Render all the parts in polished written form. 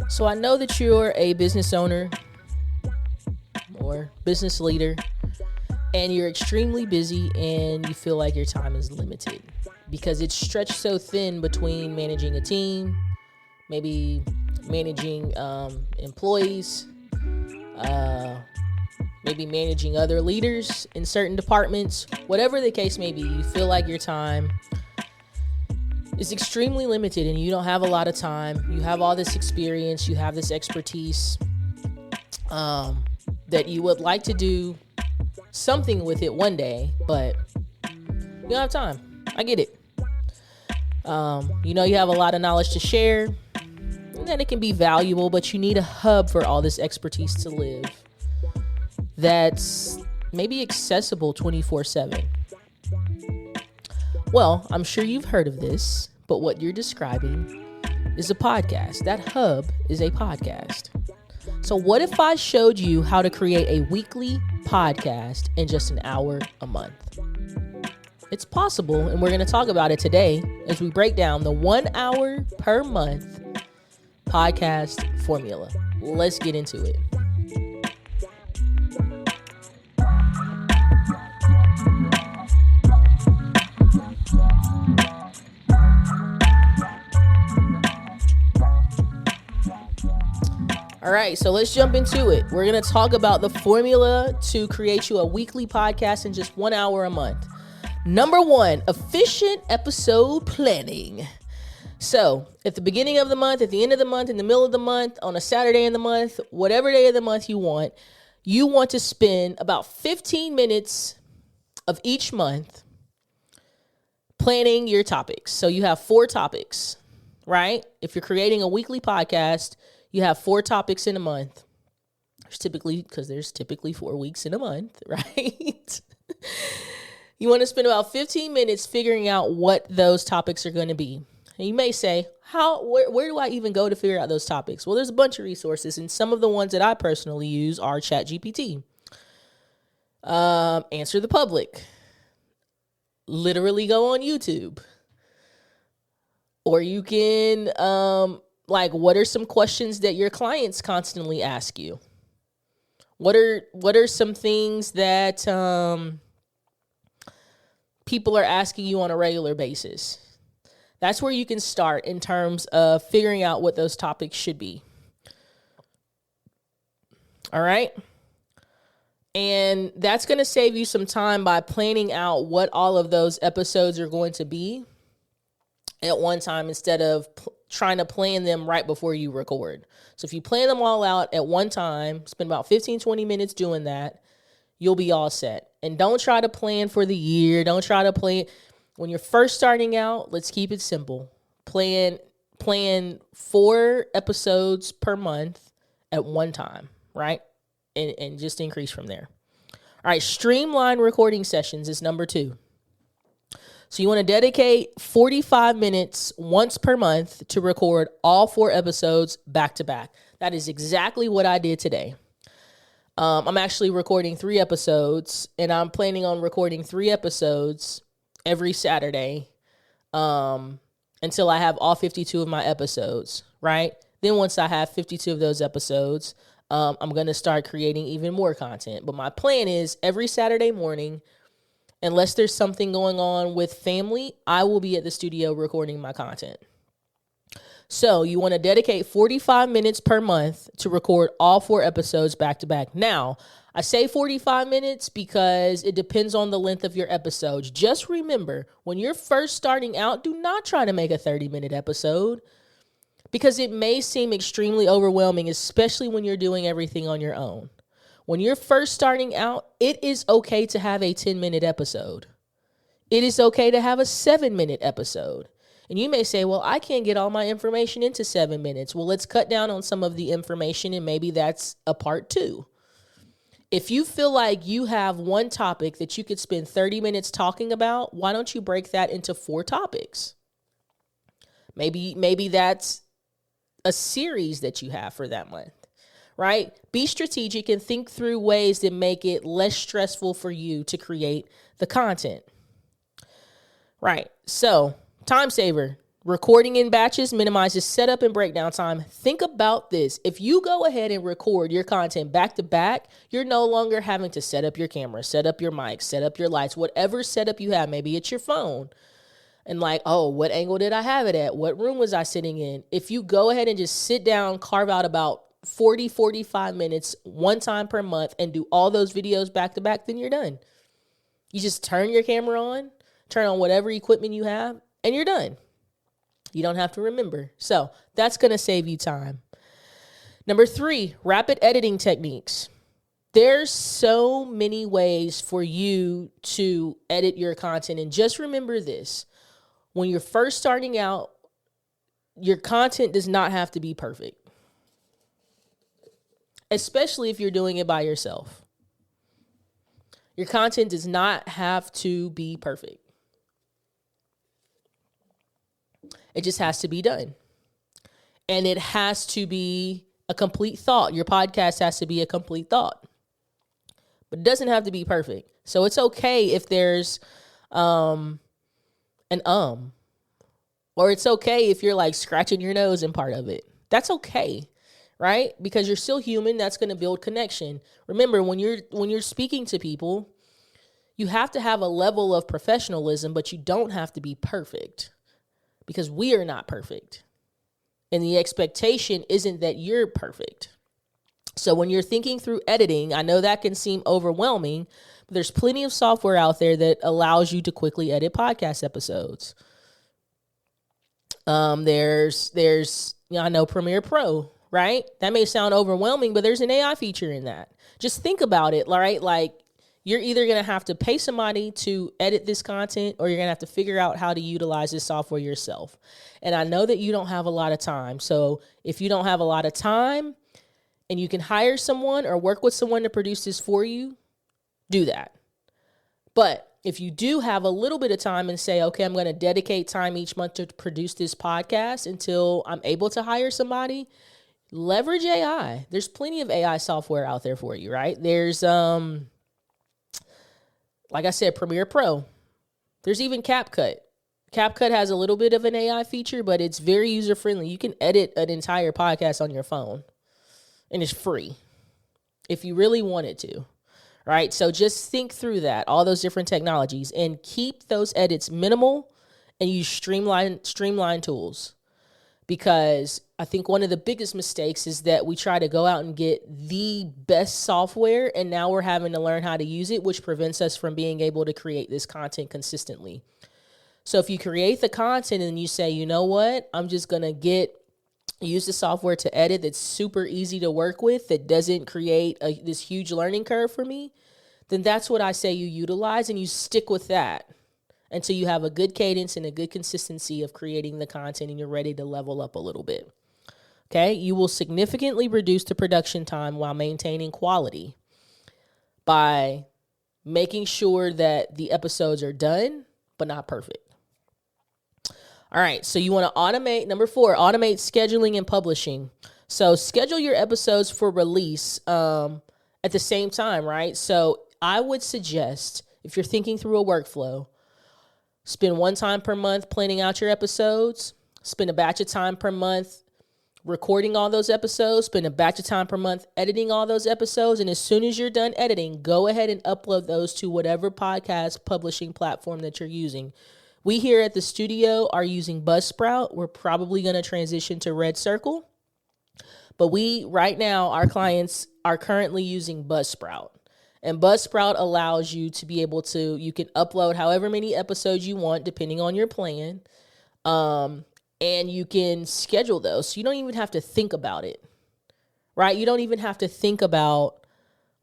So I know that you're a business owner or business leader, and you're extremely busy and you feel like your time is limited because it's stretched so thin between managing a team, maybe managing employees, maybe managing other leaders in certain departments. Whatever the case may be, you feel like your time is extremely limited and you don't have a lot of time. You have all this experience, you have this expertise that you would like to do something with it one day, but you don't have time. I get it. You have a lot of knowledge to share, and then it can be valuable, but you need a hub for all this expertise to live that's maybe accessible 24/7. Well, I'm sure you've heard of this, but what you're describing is a podcast. That hub is a podcast. So what if I showed you how to create a weekly podcast in just an hour a month? It's possible, and we're going to talk about it today as we break down the 1 hour per month podcast formula. Let's get into it. All right, so let's jump into it. We're going to talk about the formula to create you a weekly podcast in just 1 hour a month. Number one, efficient episode planning. So at the beginning of the month, at the end of the month, in the middle of the month, on a Saturday in the month, whatever day of the month you want to spend about 15 minutes of each month planning your topics. So you have 4 topics, right? If you're creating a weekly podcast, you have 4 topics in a month. There's typically 4 weeks in a month, right? You want to spend about 15 minutes figuring out what those topics are going to be. And you may say, where do I even go to figure out those topics? Well, there's a bunch of resources, and some of the ones that I personally use are ChatGPT, Answer the Public, literally go on YouTube, or you can, what are some questions that your clients constantly ask you? What are some things that people are asking you on a regular basis? That's where you can start in terms of figuring out what those topics should be. All right. And that's going to save you some time by planning out what all of those episodes are going to be at one time instead of trying to plan them right before you record. So if you plan them all out at one time, spend about 15-20 minutes doing that, you'll be all set. And don't try to plan for the year. Don't try to plan. When you're first starting out, let's keep it simple. Plan 4 episodes per month at one time, right? And just increase from there. All right, streamlined recording sessions is number 2. So you want to dedicate 45 minutes once per month to record all 4 episodes back to back. That is exactly what I did today. I'm actually recording 3 episodes, and I'm planning on recording 3 episodes every Saturday until I have all 52 of my episodes, right? Then once I have 52 of those episodes, I'm going to start creating even more content. But my plan is every Saturday morning, unless there's something going on with family, I will be at the studio recording my content. So you want to dedicate 45 minutes per month to record all 4 episodes back to back. Now, I say 45 minutes because it depends on the length of your episodes. Just remember, when you're first starting out, do not try to make a 30-minute episode because it may seem extremely overwhelming, especially when you're doing everything on your own. When you're first starting out, it is okay to have a 10-minute episode. It is okay to have a 7-minute episode. And you may say, well, I can't get all my information into 7 minutes. Well, let's cut down on some of the information, and maybe that's a part 2. If you feel like you have one topic that you could spend 30 minutes talking about, why don't you break that into 4 topics? Maybe that's a series that you have for that month, right? Be strategic and think through ways that make it less stressful for you to create the content. Right. So, time saver. Recording in batches minimizes setup and breakdown time. Think about this. If you go ahead and record your content back to back, you're no longer having to set up your camera, set up your mic, set up your lights, whatever setup you have. Maybe it's your phone. And like, oh, what angle did I have it at? What room was I sitting in? If you go ahead and just sit down, carve out about 45 minutes one time per month and do all those videos back to back, then you're done. You just turn your camera on, turn on whatever equipment you have, and you're done. You don't have to remember. So that's going to save you time. Number 3, rapid editing techniques. There's so many ways for you to edit your content. And just remember this. When you're first starting out, your content does not have to be perfect. Especially if you're doing it by yourself. Your content does not have to be perfect. It just has to be done. And it has to be a complete thought. Your podcast has to be a complete thought. But it doesn't have to be perfect. So it's okay if there's or it's okay if you're like scratching your nose in part of it. That's okay, right? Because you're still human. That's going to build connection. Remember, when you're speaking to people, you have to have a level of professionalism, but you don't have to be perfect. Because we are not perfect. And the expectation isn't that you're perfect. So when you're thinking through editing, I know that can seem overwhelming, but there's plenty of software out there that allows you to quickly edit podcast episodes. There's I know Premiere Pro, right? That may sound overwhelming, but there's an AI feature in that. Just think about it, right? Like, you're either going to have to pay somebody to edit this content or you're going to have to figure out how to utilize this software yourself. And I know that you don't have a lot of time. So if you don't have a lot of time and you can hire someone or work with someone to produce this for you, do that. But if you do have a little bit of time and say, okay, I'm going to dedicate time each month to produce this podcast until I'm able to hire somebody, leverage AI. There's plenty of AI software out there for you, right? There's, like I said, Premiere Pro. There's even CapCut. CapCut has a little bit of an AI feature, but it's very user-friendly. You can edit an entire podcast on your phone, and it's free if you really wanted to, right? So just think through that, all those different technologies, and keep those edits minimal and use streamline tools. Because I think one of the biggest mistakes is that we try to go out and get the best software, and now we're having to learn how to use it, which prevents us from being able to create this content consistently. So if you create the content and you say, you know what, I'm just going to use the software to edit that's super easy to work with, that doesn't create this huge learning curve for me, then that's what I say you utilize, and you stick with that until you have a good cadence and a good consistency of creating the content and you're ready to level up a little bit. Okay, you will significantly reduce the production time while maintaining quality by making sure that the episodes are done, but not perfect. All right, so you want to automate. Number 4, automate scheduling and publishing. So schedule your episodes for release at the same time, right? So I would suggest, if you're thinking through a workflow, spend one time per month planning out your episodes. Spend a batch of time per month recording all those episodes. Spend a batch of time per month editing all those episodes. And as soon as you're done editing, go ahead and upload those to whatever podcast publishing platform that you're using. We here at the studio are using Buzzsprout. We're probably going to transition to Red Circle. But right now, our clients are currently using Buzzsprout. And Buzzsprout allows you to be able to, you can upload however many episodes you want, depending on your plan. And you can schedule those. So you don't even have to think about it, right? You don't even have to think about,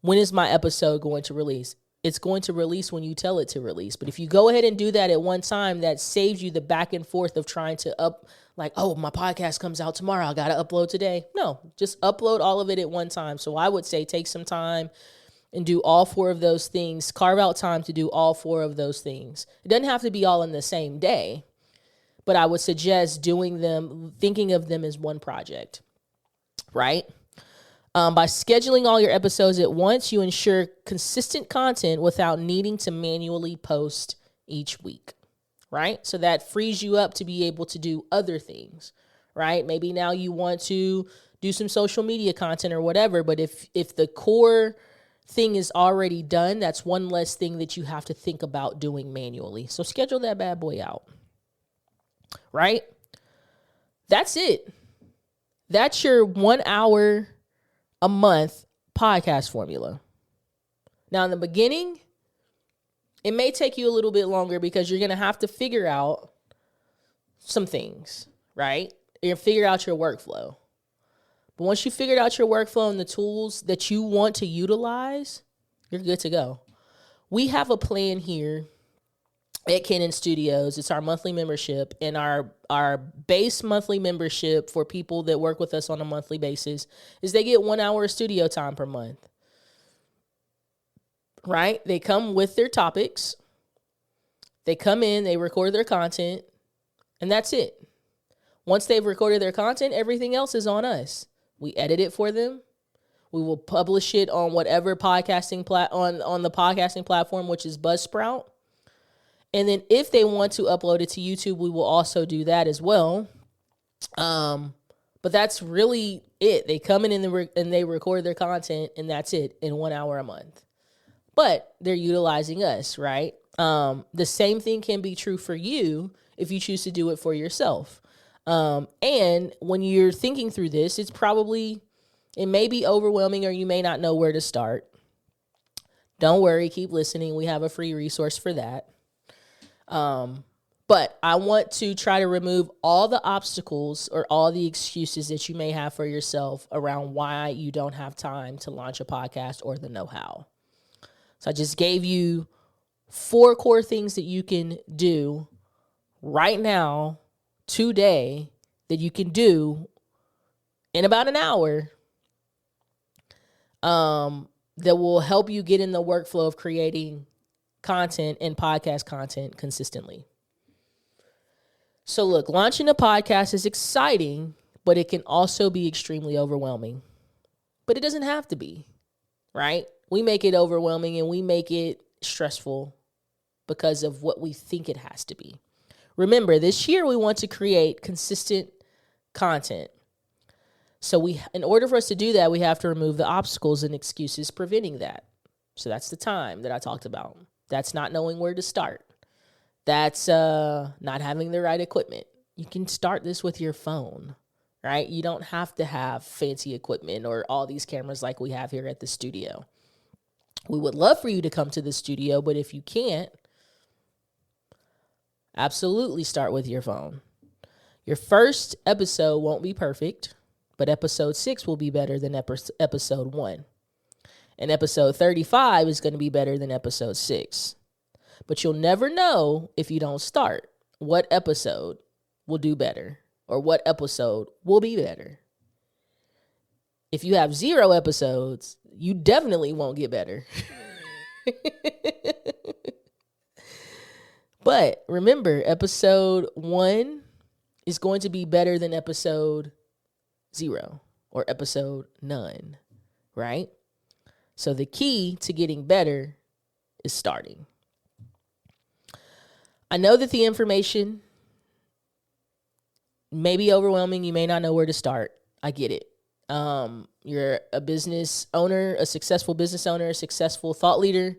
when is my episode going to release? It's going to release when you tell it to release. But if you go ahead and do that at one time, that saves you the back and forth of trying to my podcast comes out tomorrow, I got to upload today. No, just upload all of it at one time. So I would say take some time and do all 4 of those things. Carve out time to do all 4 of those things. It doesn't have to be all in the same day, but I would suggest doing them, thinking of them as one project, right? By scheduling all your episodes at once, you ensure consistent content without needing to manually post each week. right? So that frees you up to be able to do other things, right? Maybe now you want to do some social media content or whatever, but if the core thing is already done, that's one less thing that you have to think about doing manually. So schedule that bad boy out, right? That's it. That's your 1 hour a month podcast formula. Now, in the beginning, it may take you a little bit longer because you're going to have to figure out some things, right? You're going to figure out your workflow. But once you figured out your workflow and the tools that you want to utilize, you're good to go. We have a plan here at Canon Studios. It's our monthly membership, and our base monthly membership for people that work with us on a monthly basis is they get 1 hour of studio time per month, right? They come with their topics. They come in, they record their content, and that's it. Once they've recorded their content, everything else is on us. We edit it for them. We will publish it on whatever podcasting on the podcasting platform, which is Buzzsprout. And then if they want to upload it to YouTube, we will also do that as well. But that's really it. They come in and they record their content, and that's it in 1 hour a month. But they're utilizing us, right? The same thing can be true for you if you choose to do it for yourself. And when you're thinking through this, it may be overwhelming, or you may not know where to start. Don't worry, keep listening. We have a free resource for that. But I want to try to remove all the obstacles or all the excuses that you may have for yourself around why you don't have time to launch a podcast or the know-how. So I just gave you 4 core things that you can do right now, today, that you can do in about an hour, that will help you get in the workflow of creating content and podcast content consistently. So look, launching a podcast is exciting, but it can also be extremely overwhelming. But it doesn't have to be, right? We make it overwhelming and we make it stressful because of what we think it has to be. Remember, this year we want to create consistent content. So in order for us to do that, we have to remove the obstacles and excuses preventing that. So that's the time that I talked about. That's not knowing where to start. That's not having the right equipment. You can start this with your phone, right? You don't have to have fancy equipment or all these cameras like we have here at the studio. We would love for you to come to the studio, but if you can't, absolutely start with your phone. Your first episode won't be perfect, but episode 6 will be better than episode 1. And episode 35 is going to be better than episode 6. But you'll never know if you don't start what episode will do better or what episode will be better. If you have 0 episodes, you definitely won't get better. But remember, episode 1 is going to be better than episode 0 or episode none, right? So the key to getting better is starting. I know that the information may be overwhelming. You may not know where to start. I get it. You're a business owner, a successful business owner, a successful thought leader,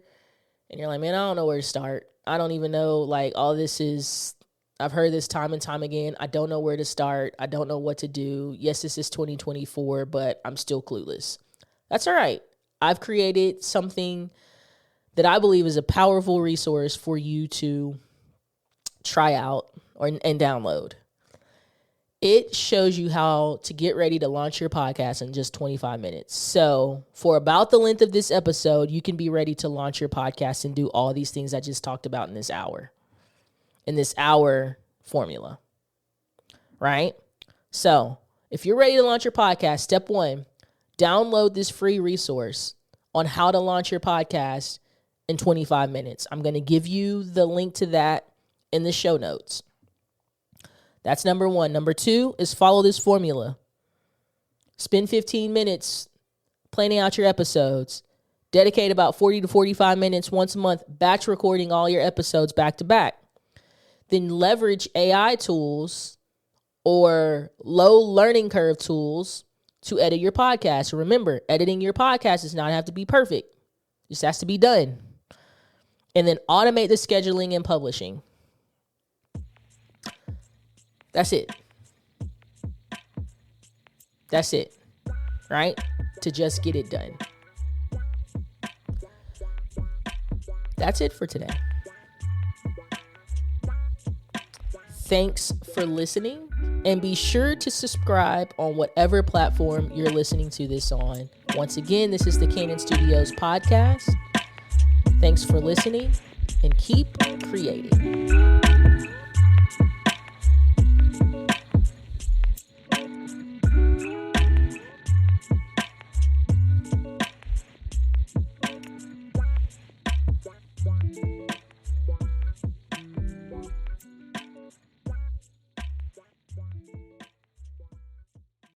and you're like, man, I don't know where to start. I don't even know, like, all this is, I've heard this time and time again. I don't know where to start. I don't know what to do. Yes, this is 2024, but I'm still clueless. That's all right. I've created something that I believe is a powerful resource for you to try out and download. It shows you how to get ready to launch your podcast in just 25 minutes. So for about the length of this episode, you can be ready to launch your podcast and do all these things I just talked about in this hour formula, right? So if you're ready to launch your podcast, step 1, download this free resource on how to launch your podcast in 25 minutes. I'm going to give you the link to that in the show notes. That's number 1. Number 2 is follow this formula. Spend 15 minutes planning out your episodes. Dedicate about 40 to 45 minutes once a month, batch recording all your episodes back to back. then leverage AI tools or low learning curve tools to edit your podcast. Remember, editing your podcast does not have to be perfect. It just has to be done. And then automate the scheduling and publishing. That's it. That's it, right? To just get it done. That's it for today. Thanks for listening, and be sure to subscribe on whatever platform you're listening to this on. Once again, this is the Canaan Studios podcast. Thanks for listening, and keep creating.